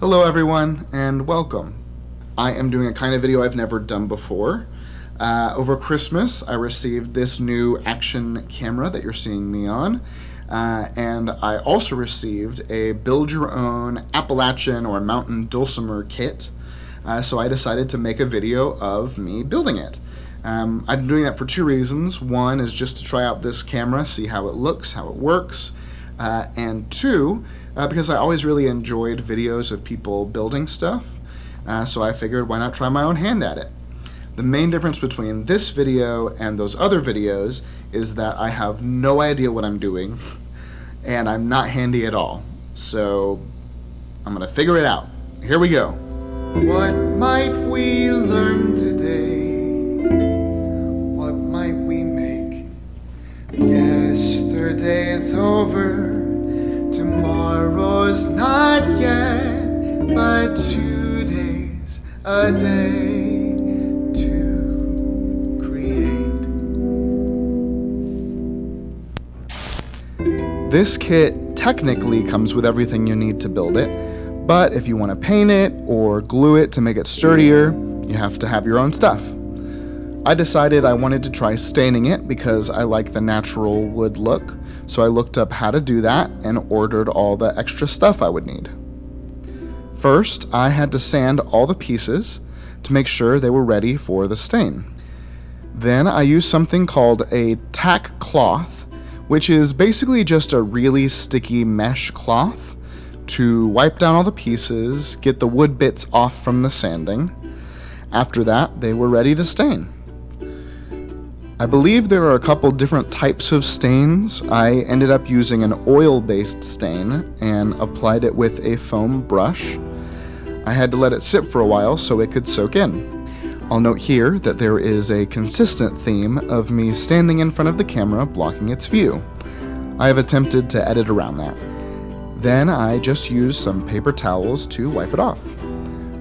Hello everyone, and welcome. I am doing a kind of video I've never done before. Over Christmas, I received this new action camera that you're seeing me on, and I also received a build-your-own Appalachian or mountain Dulcimer kit, so I decided to make a video of me building it. I've been doing that for two reasons. One is just to try out this camera, see how it looks, how it works, and two, because I always really enjoyed videos of people building stuff, so I figured why not try my own hand at it. The main difference between this video and those other videos is that I have no idea what I'm doing, and I'm not handy at all, so I'm gonna figure it out. Here we go. What might we learn today? What might we make? Yesterday's over, tomorrow's not yet, but today's a day to create. This kit technically comes with everything you need to build it, but if you want to paint it or glue it to make it sturdier, you have to have your own stuff. I decided I wanted to try staining it because I like the natural wood look, so I looked up how to do that and ordered all the extra stuff I would need. First, I had to sand all the pieces to make sure they were ready for the stain. Then I used something called a tack cloth, which is basically just a really sticky mesh cloth to wipe down all the pieces, get the wood bits off from the sanding. After that, they were ready to stain. I believe there are a couple different types of stains. I ended up using an oil-based stain and applied it with a foam brush. I had to let it sit for a while so it could soak in. I'll note here that there is a consistent theme of me standing in front of the camera blocking its view. I have attempted to edit around that. Then I just used some paper towels to wipe it off.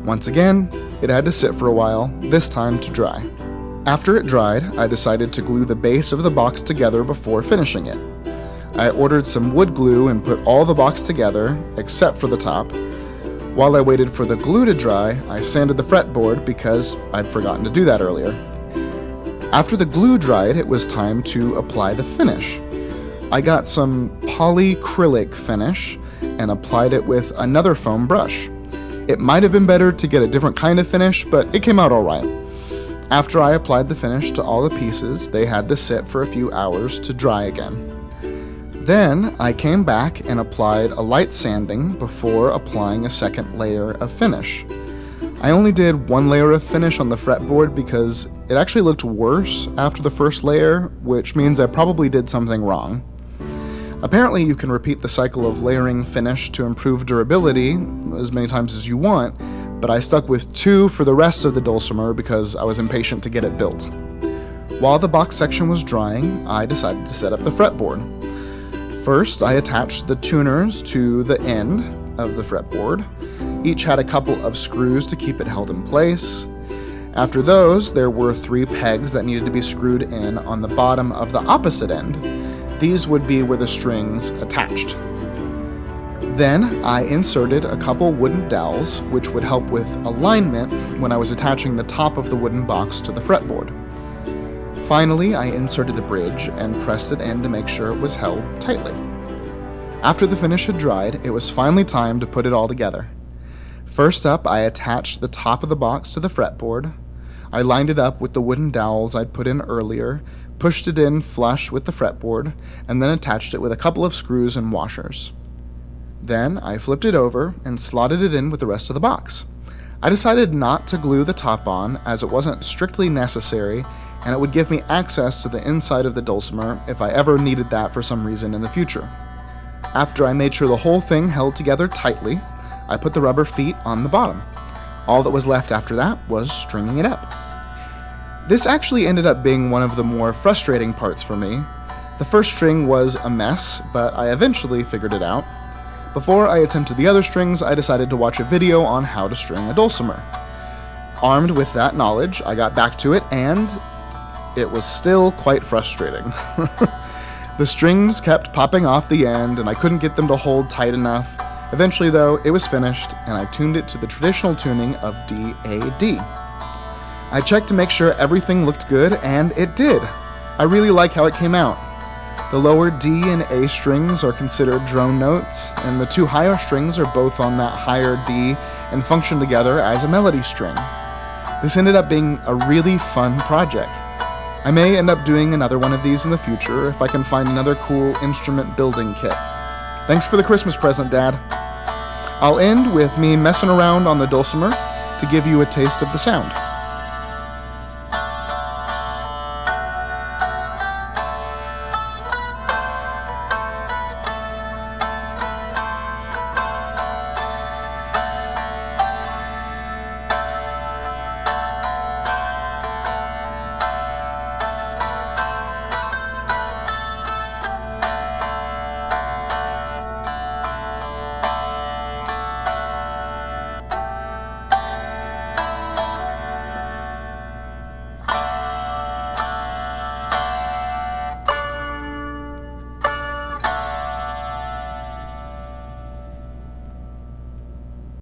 Once again, it had to sit for a while, this time to dry. After it dried, I decided to glue the base of the box together before finishing it. I ordered some wood glue and put all the box together, except for the top. While I waited for the glue to dry, I sanded the fretboard because I'd forgotten to do that earlier. After the glue dried, it was time to apply the finish. I got some polyacrylic finish and applied it with another foam brush. It might have been better to get a different kind of finish, but it came out alright. After I applied the finish to all the pieces, they had to sit for a few hours to dry again. Then I came back and applied a light sanding before applying a second layer of finish. I only did one layer of finish on the fretboard because it actually looked worse after the first layer, which means I probably did something wrong. Apparently you can repeat the cycle of layering finish to improve durability as many times as you want, but I stuck with 2 for the rest of the Dulcimer because I was impatient to get it built. While the box section was drying, I decided to set up the fretboard. First, I attached the tuners to the end of the fretboard. Each had a couple of screws to keep it held in place. After those, there were 3 pegs that needed to be screwed in on the bottom of the opposite end. These would be where the strings attached. Then I inserted a couple wooden dowels, which would help with alignment when I was attaching the top of the wooden box to the fretboard. Finally, I inserted the bridge and pressed it in to make sure it was held tightly. After the finish had dried, it was finally time to put it all together. First up, I attached the top of the box to the fretboard. I lined it up with the wooden dowels I'd put in earlier, pushed it in flush with the fretboard, and then attached it with a couple of screws and washers. Then I flipped it over and slotted it in with the rest of the box. I decided not to glue the top on as it wasn't strictly necessary and it would give me access to the inside of the Dulcimer if I ever needed that for some reason in the future. After I made sure the whole thing held together tightly, I put the rubber feet on the bottom. All that was left after that was stringing it up. This actually ended up being one of the more frustrating parts for me. The first string was a mess, but I eventually figured it out. Before I attempted the other strings, I decided to watch a video on how to string a Dulcimer. Armed with that knowledge, I got back to it, and it was still quite frustrating. The strings kept popping off the end, and I couldn't get them to hold tight enough. Eventually, though, it was finished, and I tuned it to the traditional tuning of D-A-D. I checked to make sure everything looked good, and it did. I really like how it came out. The lower D and A strings are considered drone notes, and the two higher strings are both on that higher D and function together as a melody string. This ended up being a really fun project. I may end up doing another one of these in the future if I can find another cool instrument building kit. Thanks for the Christmas present, Dad. I'll end with me messing around on the Dulcimer to give you a taste of the sound.